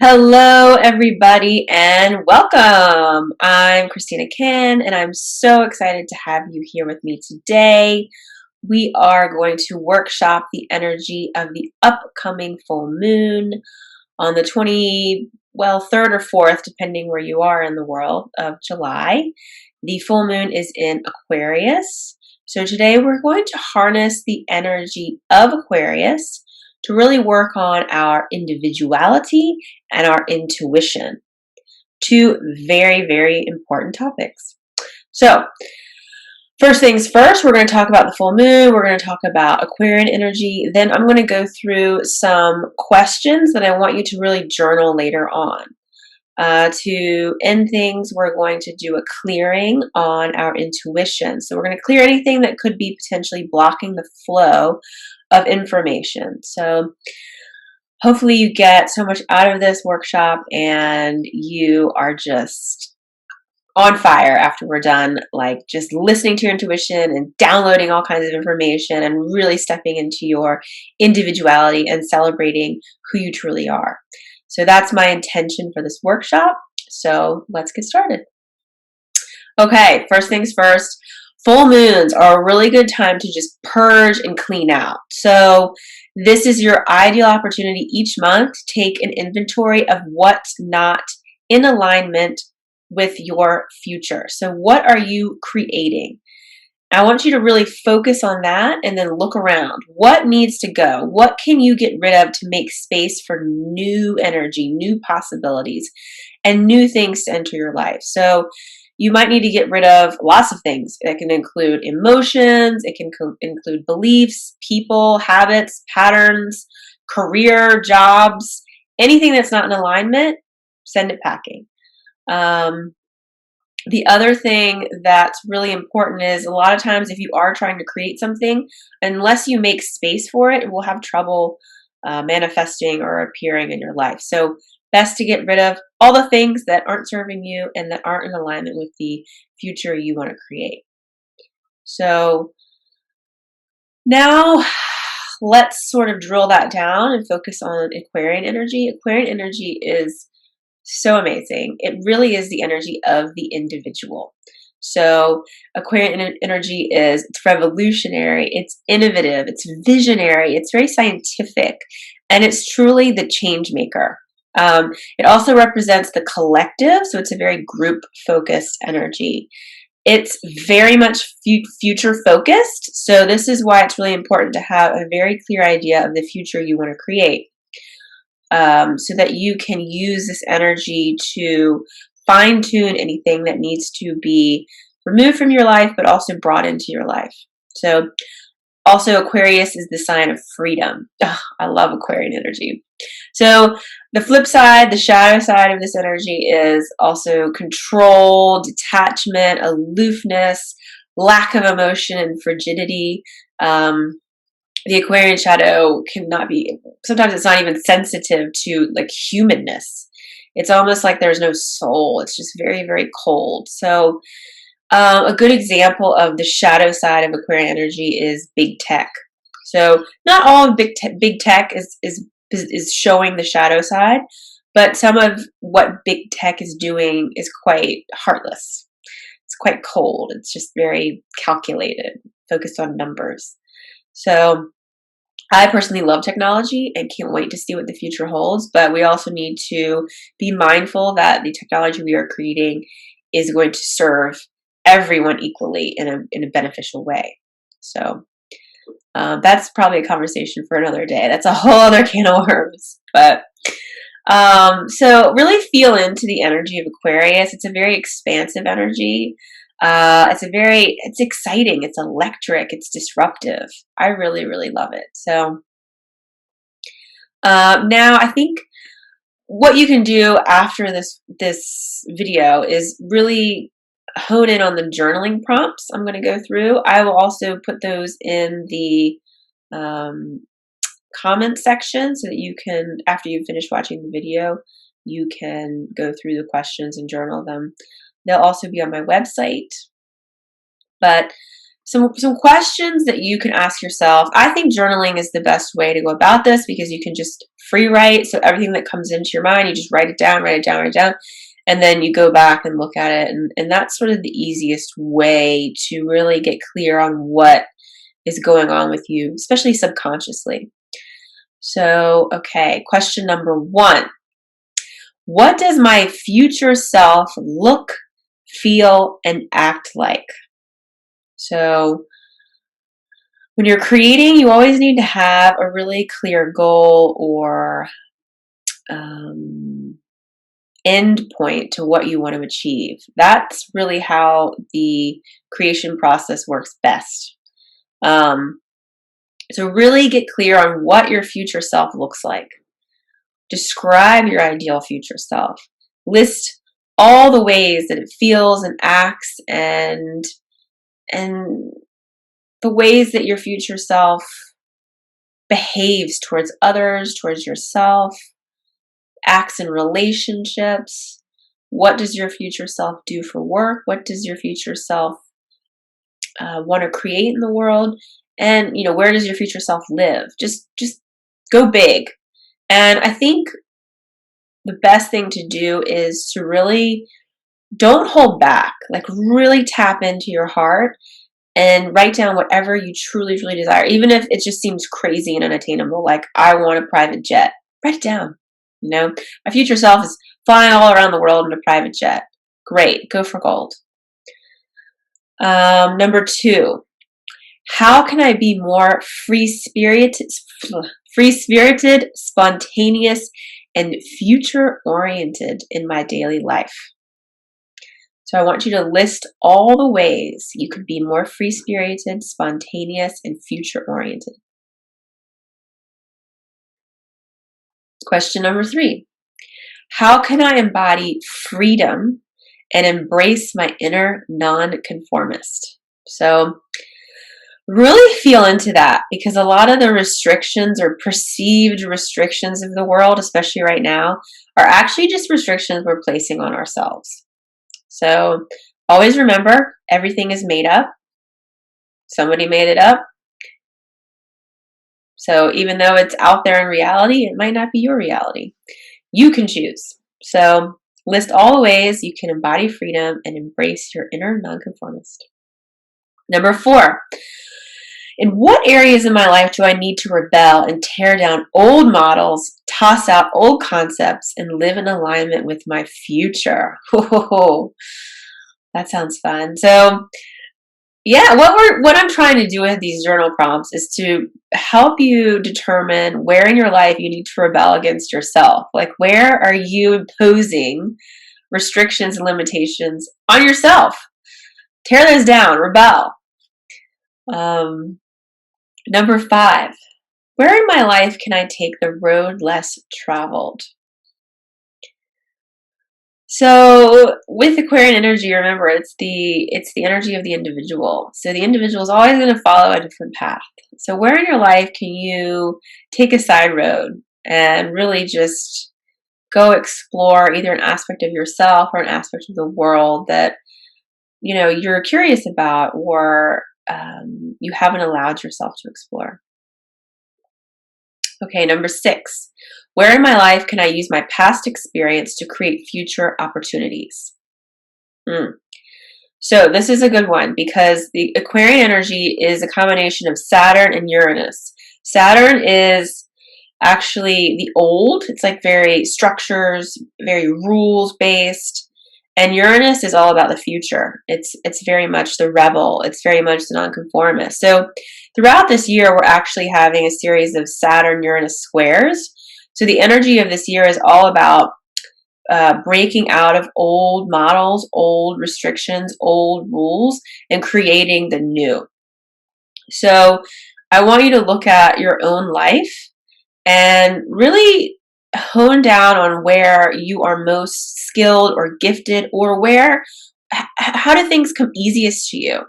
Hello, everybody, and welcome. I'm Christina Ken, and I'm so excited to have you here with me today. We are going to workshop the energy of the upcoming full moon on the 3rd or 4th, depending where you are in the world, of July. The full moon is in Aquarius. So today we're going to harness the energy of Aquarius to really work on our individuality and our intuition. Two very, very important topics. So, first things first, we're going to talk about the full moon. We're going to talk about Aquarian energy. Then I'm going to go through some questions that I want you to really journal later on. To end things, we're going to do a clearing on our intuition. So we're going to clear anything that could be potentially blocking the flow of information. So hopefully you get so much out of this workshop and you are just on fire after we're done, like just listening to your intuition and downloading all kinds of information and really stepping into your individuality and celebrating who you truly are. So that's my intention for this workshop. So let's get started. Okay, first things first, full moons are a really good time to just purge and clean out. So this is your ideal opportunity each month to take an inventory of what's not in alignment with your future. So what are you creating? I want you to really focus on that and then look around. What needs to go? What can you get rid of to make space for new energy, new possibilities, and new things to enter your life? So you might need to get rid of lots of things. That can include emotions, it can include beliefs, people, habits, patterns, career, jobs, anything that's not in alignment, send it packing. The other thing that's really important is a lot of times if you are trying to create something, unless you make space for it, it will have trouble manifesting or appearing in your life. So best to get rid of all the things that aren't serving you and that aren't in alignment with the future you want to create. So now let's sort of drill that down and focus on Aquarian energy. Aquarian energy is so amazing. It really is the energy of the individual. So Aquarian energy it's revolutionary, it's innovative, it's visionary, it's very scientific, and it's truly the change maker. It also represents the collective, so it's a very group-focused energy. It's very much future-focused, so this is why it's really important to have a very clear idea of the future you want to create. So that you can use this energy to fine-tune anything that needs to be removed from your life, but also brought into your life. So also Aquarius is the sign of freedom. Oh, I love Aquarian energy. So the flip side, the shadow side of this energy is also control, detachment, aloofness, lack of emotion, and frigidity. The Aquarian shadow cannot be, sometimes it's not even sensitive to like humanness. It's almost like there's no soul. It's just very, very cold. So a good example of the shadow side of Aquarian energy is big tech. So not all of big tech is showing the shadow side, but some of what big tech is doing is quite heartless. It's quite cold. It's just very calculated, focused on numbers. So I personally love technology and can't wait to see what the future holds, but we also need to be mindful that the technology we are creating is going to serve everyone equally in a beneficial way. So that's probably a conversation for another day. That's a whole other can of worms. But so really feel into the energy of Aquarius. It's a very expansive energy. It's exciting, it's electric, it's disruptive. I really, really love it. So now I think what you can do after this video is really hone in on the journaling prompts I'm going to go through. I will also put those in the comment section so that you can, after you finish watching the video, you can go through the questions and journal them. They'll also be on my website. But some questions that you can ask yourself. I think journaling is the best way to go about this because you can just free write. So everything that comes into your mind, you just write it down, write it down, write it down, and then you go back and look at it. And that's sort of the easiest way to really get clear on what is going on with you, especially subconsciously. So, okay, question number 1. What does my future self look, feel, and act like? So, when you're creating, you always need to have a really clear goal or end point to what you want to achieve. That's really how the creation process works best. So really get clear on what your future self looks like. Describe your ideal future self. List all the ways that it feels and acts and the ways that your future self behaves towards others, towards yourself, acts in relationships. What does your future self do for work? What does your future self want to create in the world? And where does your future self live? Just go big. And I think the best thing to do is to really don't hold back. Like really tap into your heart and write down whatever you truly, truly desire. Even if it just seems crazy and unattainable, like I want a private jet. Write it down. My future self is flying all around the world in a private jet. Great. Go for gold. Number 2, how can I be more free-spirited, spontaneous, and future-oriented in my daily life? So I want you to list all the ways you could be more free-spirited, spontaneous, and future-oriented. Question number 3, how can I embody freedom and embrace my inner nonconformist? So really feel into that because a lot of the restrictions or perceived restrictions of the world, especially right now, are actually just restrictions we're placing on ourselves. So always remember, everything is made up. Somebody made it up. So even though it's out there in reality, it might not be your reality. You can choose. So list all the ways you can embody freedom and embrace your inner nonconformist. Number 4, in what areas in my life do I need to rebel and tear down old models, toss out old concepts, and live in alignment with my future? Oh, that sounds fun. So yeah, what I'm trying to do with these journal prompts is to help you determine where in your life you need to rebel against yourself. Like where are you imposing restrictions and limitations on yourself? Tear those down, rebel. Number 5, where in my life can I take the road less traveled? So with Aquarian energy, remember it's the energy of the individual. So the individual is always going to follow a different path. So where in your life can you take a side road and really just go explore either an aspect of yourself or an aspect of the world that you're curious about or you haven't allowed yourself to explore? Okay, number 6. Where in my life can I use my past experience to create future opportunities? So this is a good one because the Aquarian energy is a combination of Saturn and Uranus. Saturn is actually the old. It's like very structures, very rules based. And Uranus is all about the future. It's very much the rebel. It's very much the nonconformist. So throughout this year, we're actually having a series of Saturn-Uranus squares. So the energy of this year is all about breaking out of old models, old restrictions, old rules, and creating the new. So I want you to look at your own life and really hone down on where you are most skilled or gifted, or how do things come easiest to you,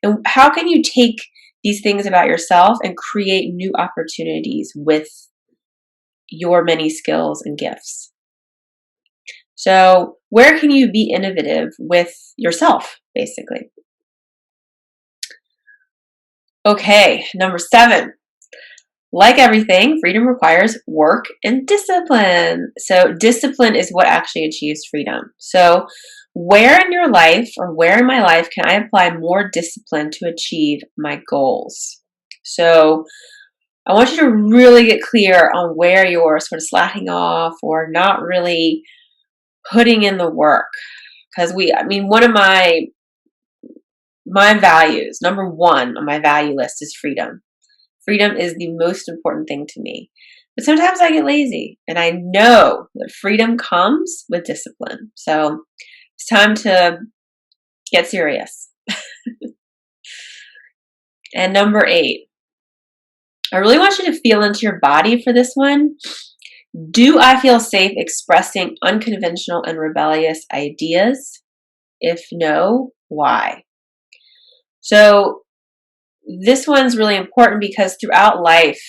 and how can you take these things about yourself and create new opportunities with your many skills and gifts. So where can you be innovative with yourself, basically? Okay, number 7. Like everything, freedom requires work and discipline. So, discipline is what actually achieves freedom. So, where in your life or where in my life can I apply more discipline to achieve my goals? So, I want you to really get clear on where you're sort of slacking off or not really putting in the work. Because one of my values, number 1 on my value list is freedom. Freedom is the most important thing to me. But sometimes I get lazy, and I know that freedom comes with discipline. So it's time to get serious. And number 8, I really want you to feel into your body for this one. Do I feel safe expressing unconventional and rebellious ideas? If no, why? So this one's really important because throughout life,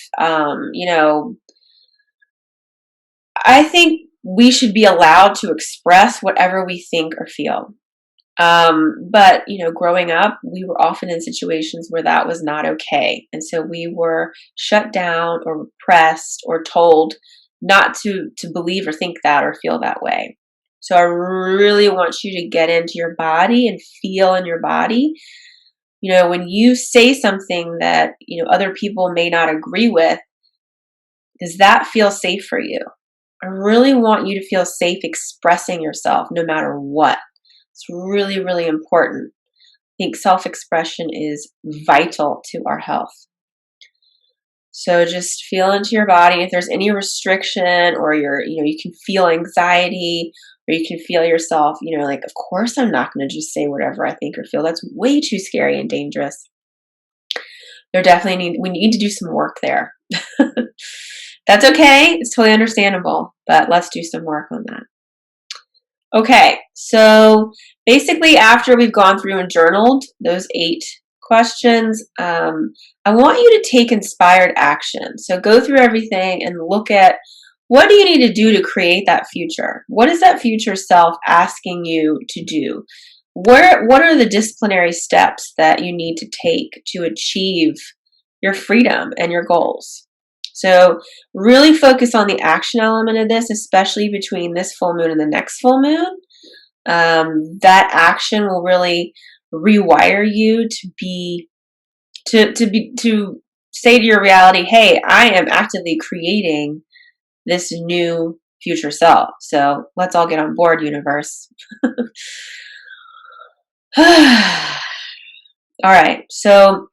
I think we should be allowed to express whatever we think or feel. But, growing up, we were often in situations where that was not okay. And so we were shut down or repressed or told not to believe or think that or feel that way. So I really want you to get into your body and feel in your body. When you say something that, other people may not agree with, does that feel safe for you? I really want you to feel safe expressing yourself no matter what. It's really, really important. I think self-expression is vital to our health. So just feel into your body. If there's any restriction or you can feel anxiety or you can feel yourself, like, of course I'm not going to just say whatever I think or feel. That's way too scary and dangerous. We need to do some work there. That's okay. It's totally understandable, but let's do some work on that. Okay, so basically after we've gone through and journaled those 8 questions, I want you to take inspired action. So go through everything and look at what do you need to do to create that future? What is that future self asking you to do? What are the disciplinary steps that you need to take to achieve your freedom and your goals? So really focus on the action element of this, especially between this full moon and the next full moon. That action will really rewire you to say to your reality, hey, I am actively creating this new future self. So let's all get on board, universe. All right. So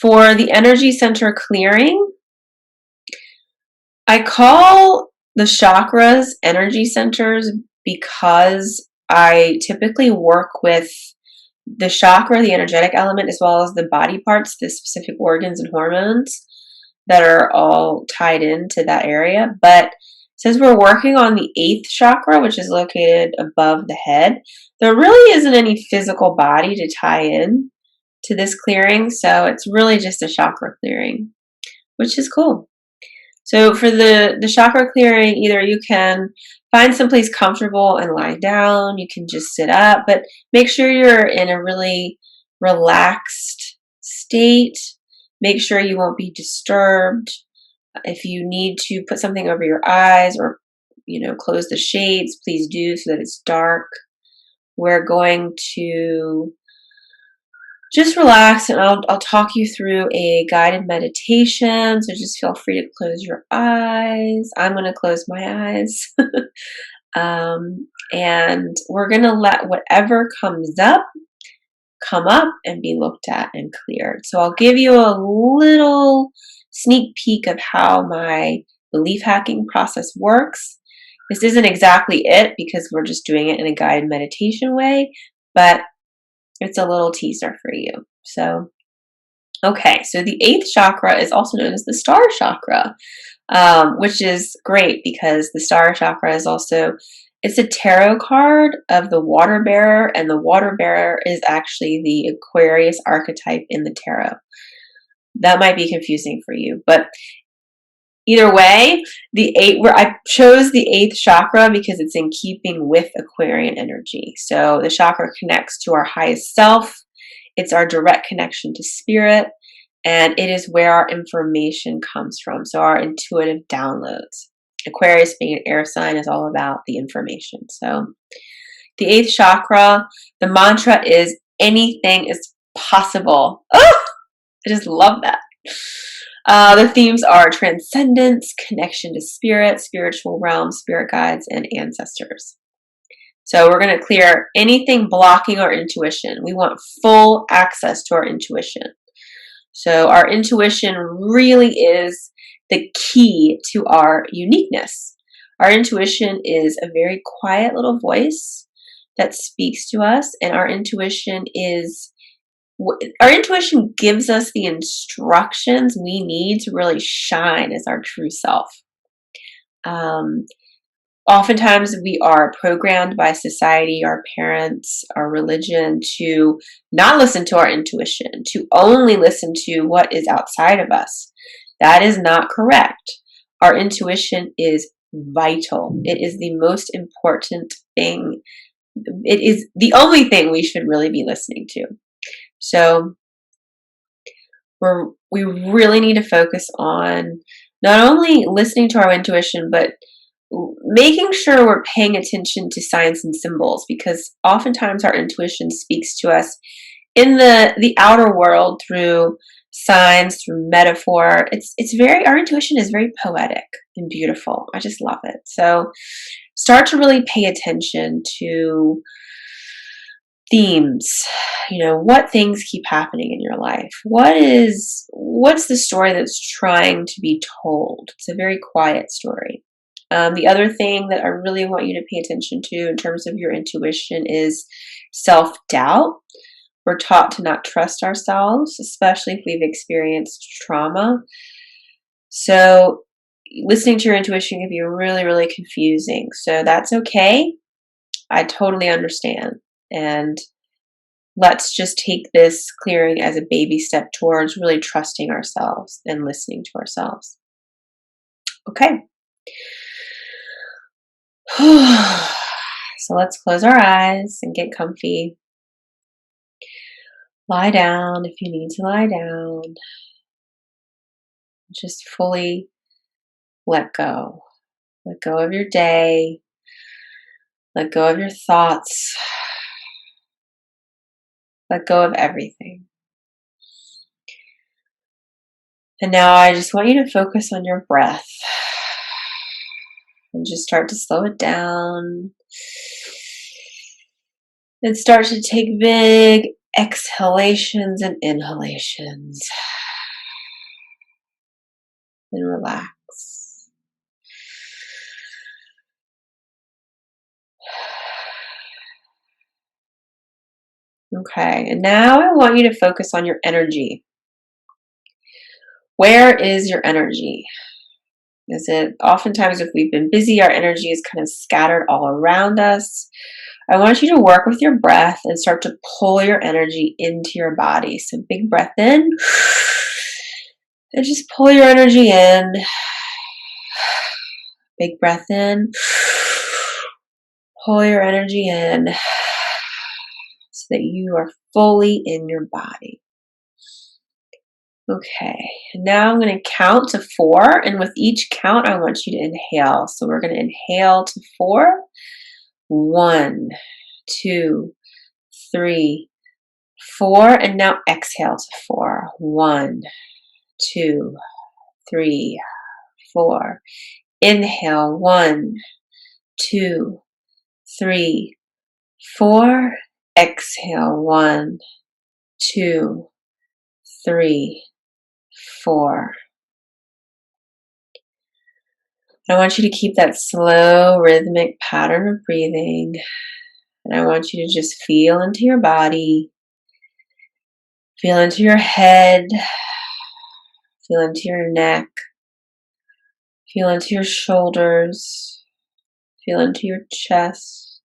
for the energy center clearing, I call the chakras energy centers because I typically work with the chakra, the energetic element, as well as the body parts, the specific organs and hormones that are all tied into that area. But since we're working on the 8th chakra, which is located above the head, there really isn't any physical body to tie in to this clearing. So it's really just a chakra clearing, which is cool. So for the chakra clearing, either you can find someplace comfortable and lie down. You can just sit up, but make sure you're in a really relaxed state. Make sure you won't be disturbed. If you need to put something over your eyes or, close the shades, please do so that it's dark. We're going to just relax, and I'll talk you through a guided meditation. So just feel free to close your eyes. I'm going to close my eyes. And we're going to let whatever comes up come up and be looked at and cleared. So I'll give you a little sneak peek of how my belief hacking process works. This isn't exactly it because we're just doing it in a guided meditation way, but it's a little teaser for you. So, okay, so the 8th chakra is also known as the star chakra, which is great because the star chakra is also, it's a tarot card of the water bearer, and the water bearer is actually the Aquarius archetype in the tarot. That might be confusing for you, but either way, I chose the 8th chakra because it's in keeping with Aquarian energy. So the chakra connects to our highest self. It's our direct connection to spirit. and it is where our information comes from. So our intuitive downloads. Aquarius, being an air sign, is all about the information. So the 8th chakra, the mantra is anything is possible. Oh, I just love that. The themes are transcendence, connection to spirit, spiritual realm, spirit guides, and ancestors. So we're going to clear anything blocking our intuition. We want full access to our intuition. So our intuition really is the key to our uniqueness. Our intuition is a very quiet little voice that speaks to us, and our intuition gives us the instructions we need to really shine as our true self. Oftentimes we are programmed by society, our parents, our religion to not listen to our intuition, to only listen to what is outside of us. That is not correct. Our intuition is vital. It is the most important thing. It is the only thing we should really be listening to. So we really need to focus on not only listening to our intuition, but making sure we're paying attention to signs and symbols, because oftentimes our intuition speaks to us in the outer world through signs, through metaphor. Our intuition is very poetic and beautiful. I just love it. So start to really pay attention to themes. What things keep happening in your life? What's the story that's trying to be told? It's a very quiet story. The other thing that I really want you to pay attention to in terms of your intuition is self-doubt. We're taught to not trust ourselves, especially if we've experienced trauma. So listening to your intuition can be really, really confusing. So that's okay. I totally understand. And let's just take this clearing as a baby step towards really trusting ourselves and listening to ourselves. Okay. So let's close our eyes and get comfy. Lie down if you need to lie down. Just fully let go. Let go of your day. Let go of your thoughts. Let go of everything. And now I just want you to focus on your breath. And just start to slow it down. And start to take big exhalations and inhalations. And relax. Okay, and now I want you to focus on your energy. Where is your energy? Is it oftentimes, if we've been busy, our energy is kind of scattered all around us? I want you to work with your breath and start to pull your energy into your body. So big breath in and just pull your energy in. Big breath in. Pull your energy in so that you are fully in your body. Okay, now I'm going to count to 4, and with each count, I want you to inhale. So we're going to inhale to 4. 1, 2, 3, 4, and now exhale to 4. 1, 2, 3, 4. Inhale, 1, 2, 3, 4. Exhale, 1, 2, 3, 4. I want you to keep that slow, rhythmic pattern of breathing. And I want you to just feel into your body, feel into your head, feel into your neck, feel into your shoulders, feel into your chest,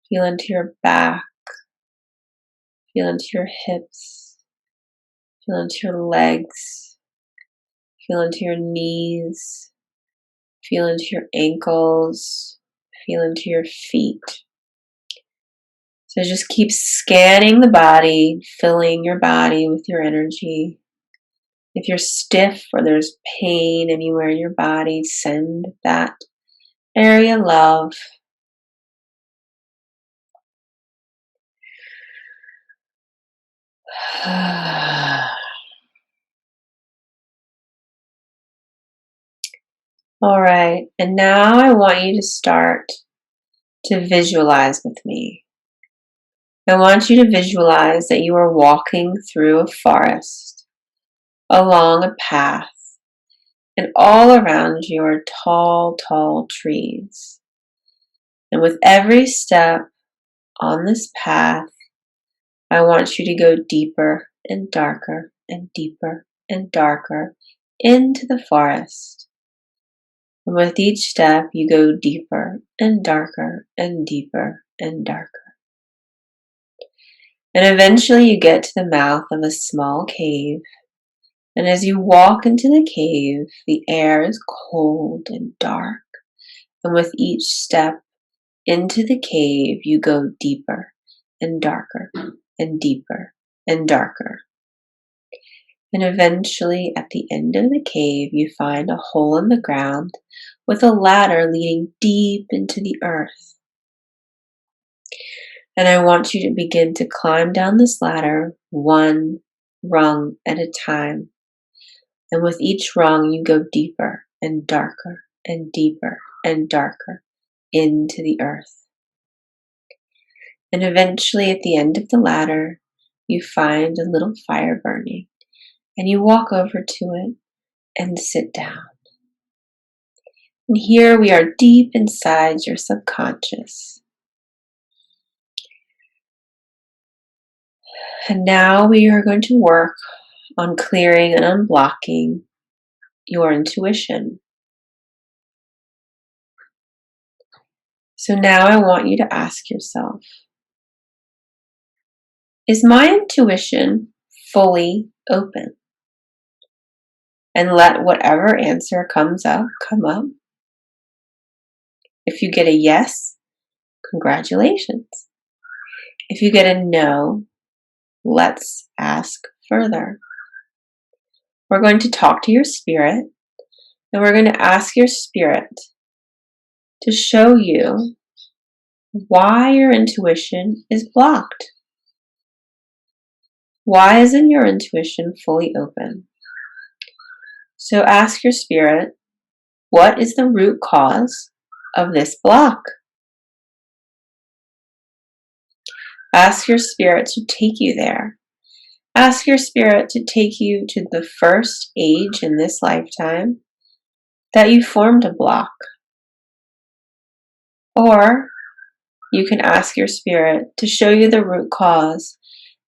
feel into your back, feel into your hips, feel into your legs, feel into your knees, feel into your ankles, feel into your feet. So just keep scanning the body, filling your body with your energy. If you're stiff or there's pain anywhere in your body, send that area love. All right, and now I want you to start to visualize with me. I want you to visualize that you are walking through a forest, along a path, and all around you are tall, tall trees. And with every step on this path, I want you to go deeper and darker and deeper and darker into the forest. And with each step, you go deeper and darker and deeper and darker. And eventually you get to the mouth of a small cave. And as you walk into the cave, the air is cold and dark. And with each step into the cave, you go deeper and darker and deeper and darker. And eventually, at the end of the cave, you find a hole in the ground with a ladder leading deep into the earth. And I want you to begin to climb down this ladder one rung at a time. And with each rung, you go deeper and darker and deeper and darker into the earth. And eventually, at the end of the ladder, you find a little fire burning. And you walk over to it and sit down. And here we are deep inside your subconscious. And now we are going to work on clearing and unblocking your intuition. So now I want you to ask yourself, is my intuition fully open? And let whatever answer comes up, come up. If you get a yes, congratulations. If you get a no, let's ask further. We're going to talk to your spirit, and we're going to ask your spirit to show you why your intuition is blocked. Why isn't your intuition fully open? So ask your spirit, what is the root cause of this block? Ask your spirit to take you there. Ask your spirit to take you to the first age in this lifetime that you formed a block. Or you can ask your spirit to show you the root cause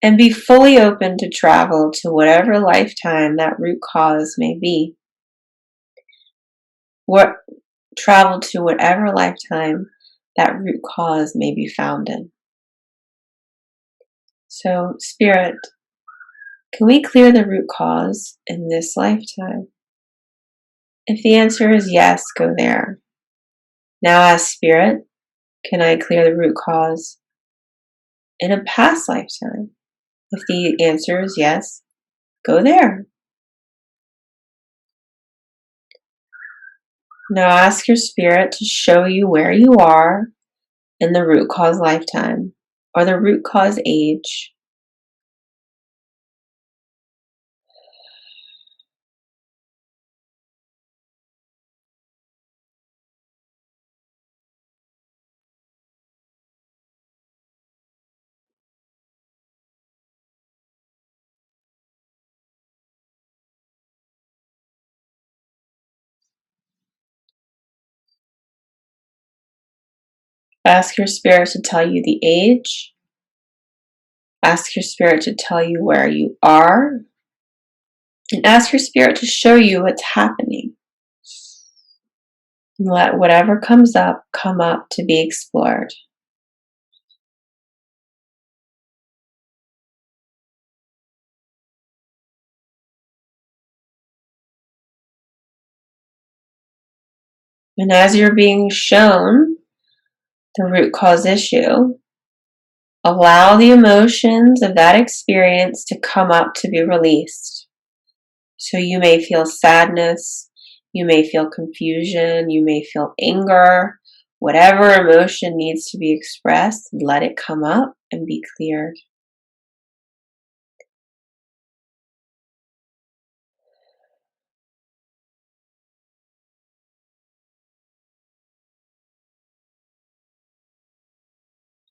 and be fully open to travel to whatever lifetime that root cause may be. Travel to whatever lifetime that root cause may be found in. So, Spirit, can we clear the root cause in this lifetime? If the answer is yes, go there. Now ask Spirit, can I clear the root cause in a past lifetime? If the answer is yes, go there. Now ask your spirit to show you where you are in the root cause lifetime or the root cause age. Ask your spirit to tell you the age. Ask your spirit to tell you where you are. And ask your spirit to show you what's happening. And let whatever comes up come up to be explored. And as you're being shown the root cause issue, allow the emotions of that experience to come up to be released. So you may feel sadness, you may feel confusion, you may feel anger. Whatever emotion needs to be expressed, let it come up and be cleared.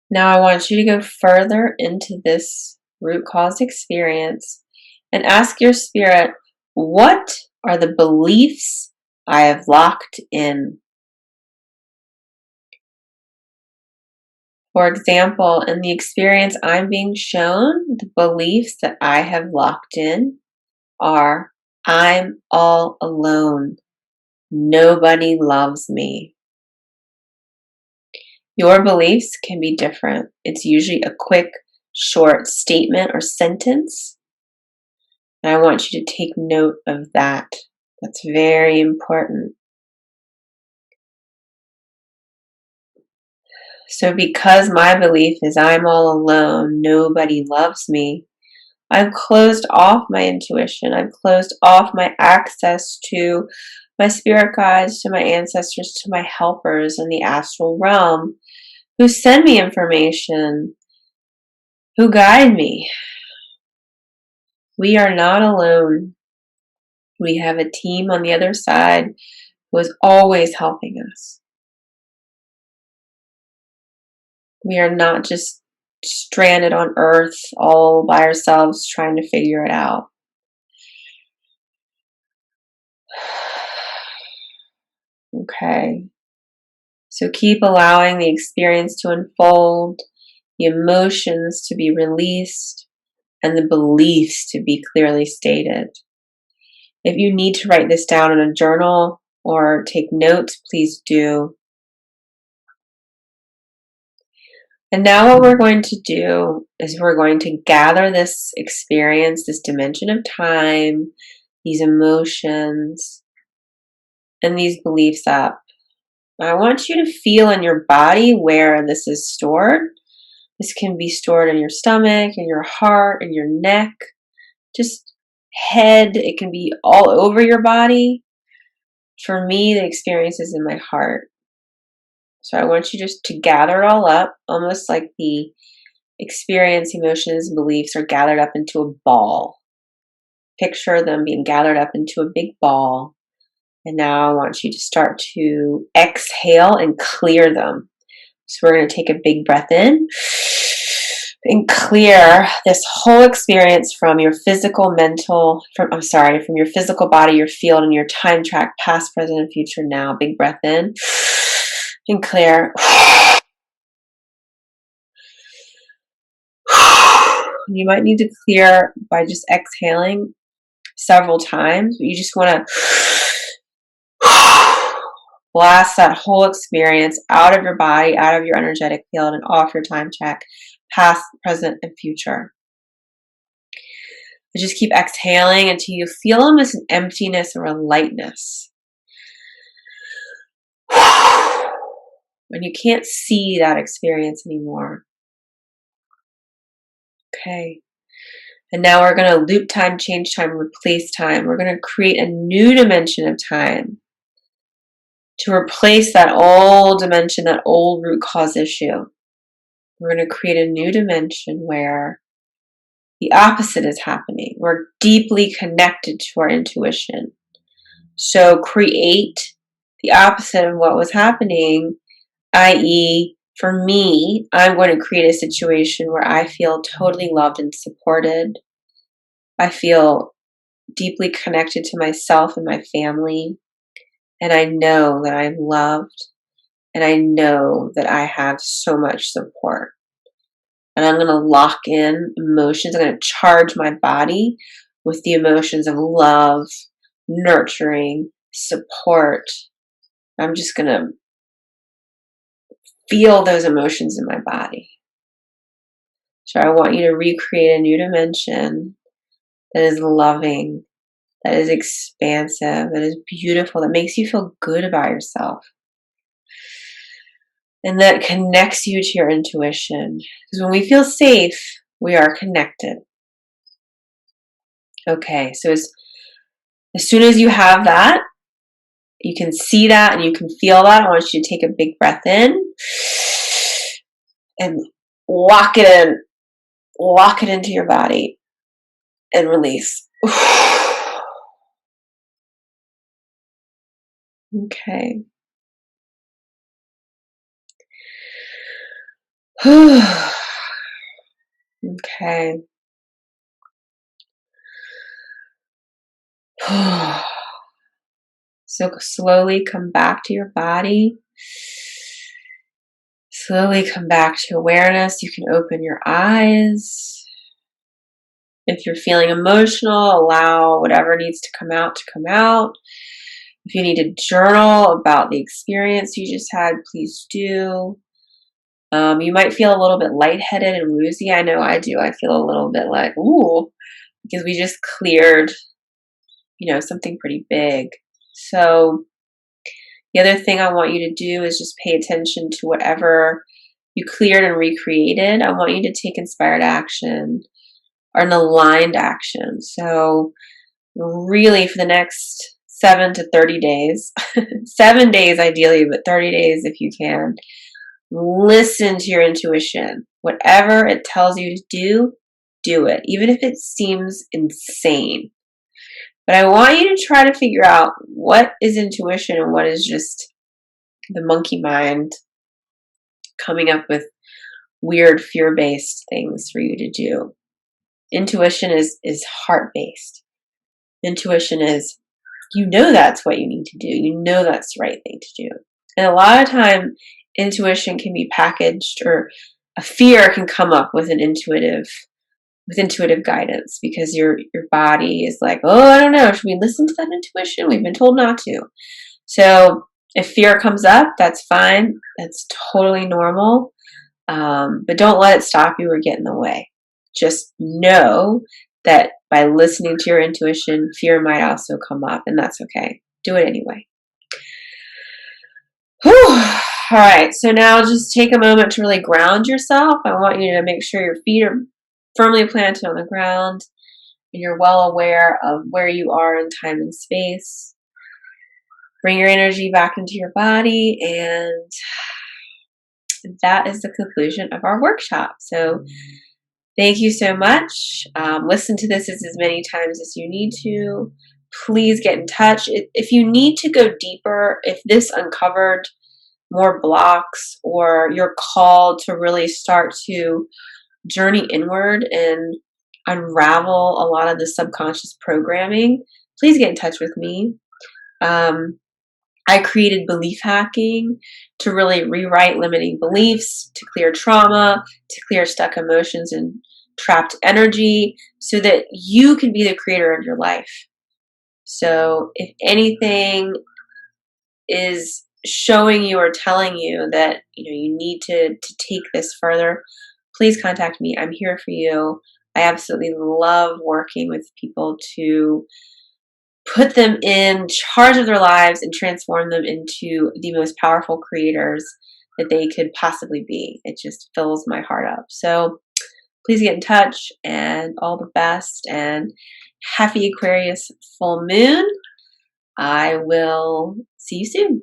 Now I want you to go further into this root cause experience and ask your spirit, what are the beliefs I have locked in? For example, in the experience I'm being shown, the beliefs that I have locked in are, I'm all alone. Nobody loves me. Your beliefs can be different. It's usually a quick, short statement or sentence. And I want you to take note of that. That's very important. So, because my belief is I'm all alone, nobody loves me, I've closed off my intuition. I've closed off my access to my spirit guides, to my ancestors, to my helpers in the astral realm who send me information, who guide me. We are not alone. We have a team on the other side who is always helping us. We are not just stranded on earth all by ourselves trying to figure it out. Okay. So keep allowing the experience to unfold, the emotions to be released, and the beliefs to be clearly stated. If you need to write this down in a journal or take notes, please do. And now what we're going to do is we're going to gather this experience, this dimension of time, these emotions, and these beliefs up. I want you to feel in your body where this is stored. This can be stored in your stomach, in your heart, in your neck, just head. It can be all over your body. For me, the experience is in my heart. So I want you just to gather it all up, almost like the experience, emotions, and beliefs are gathered up into a ball. Picture them being gathered up into a big ball. And now I want you to start to exhale and clear them. So we're going to take a big breath in and clear this whole experience from your physical, mental, from your physical body, your field, and your time track, past, present, and future now. Big breath in and clear. You might need to clear by just exhaling several times, but you just want to blast that whole experience out of your body, out of your energetic field, and off your time track, past, present, and future. But just keep exhaling until you feel almost an emptiness or a lightness. When you can't see that experience anymore. Okay. And now we're going to loop time, change time, replace time. We're going to create a new dimension of time to replace that old dimension, that old root cause issue. We're going to create a new dimension where the opposite is happening. We're deeply connected to our intuition. So create the opposite of what was happening, i.e., for me, I'm going to create a situation where I feel totally loved and supported. I feel deeply connected to myself and my family. And I know that I'm loved. And I know that I have so much support. And I'm going to lock in emotions. I'm going to charge my body with the emotions of love, nurturing, support. I'm just going to feel those emotions in my body. So I want you to recreate a new dimension that is loving, that is expansive, that is beautiful, that makes you feel good about yourself. And that connects you to your intuition. Because when we feel safe, we are connected. Okay, so as As soon as you have that, you can see that and you can feel that, I want you to take a big breath in and lock it in. Lock it into your body and release. Okay. Okay. So slowly come back to your body. Slowly come back to awareness. You can open your eyes. If you're feeling emotional, allow whatever needs to come out to come out. If you need to journal about the experience you just had, please do. You might feel a little bit lightheaded and woozy. I know I do. I feel a little bit like, ooh, because we just cleared, something pretty big. So the other thing I want you to do is just pay attention to whatever you cleared and recreated. I want you to take inspired action or an aligned action. So really for the next 7 to 30 days, 7 days ideally, but 30 days if you can, listen to your intuition. Whatever it tells you to do it, even if it seems insane. But I want you to try to figure out what is intuition and what is just the monkey mind coming up with weird fear-based things for you to do. Intuition is heart-based. Intuition is, that's what you need to do. That's the right thing to do. And a lot of time, intuition can be packaged, or a fear can come up with intuitive guidance, because your body is like, oh, I don't know, should we listen to that intuition? We've been told not to. So if fear comes up, that's fine. That's totally normal. But don't let it stop you or get in the way. Just know that by listening to your intuition, fear might also come up, and that's okay. Do it anyway. Whew. All right, so now just take a moment to really ground yourself. I want you to make sure your feet are firmly planted on the ground and you're well aware of where you are in time and space. Bring your energy back into your body, and that is the conclusion of our workshop. So thank you so much. Listen to this as many times as you need to. Please get in touch. If you need to go deeper, if this uncovered more blocks, or you're called to really start to journey inward and unravel a lot of the subconscious programming, please get in touch with me. I created belief hacking to really rewrite limiting beliefs, to clear trauma, to clear stuck emotions and trapped energy, so that you can be the creator of your life. So if anything is showing you or telling you that you need to take this further, please contact me. I'm here for you. I absolutely love working with people to put them in charge of their lives and transform them into the most powerful creators that they could possibly be. It just fills my heart up. So please get in touch, and all the best, and happy Aquarius full moon. I will see you soon.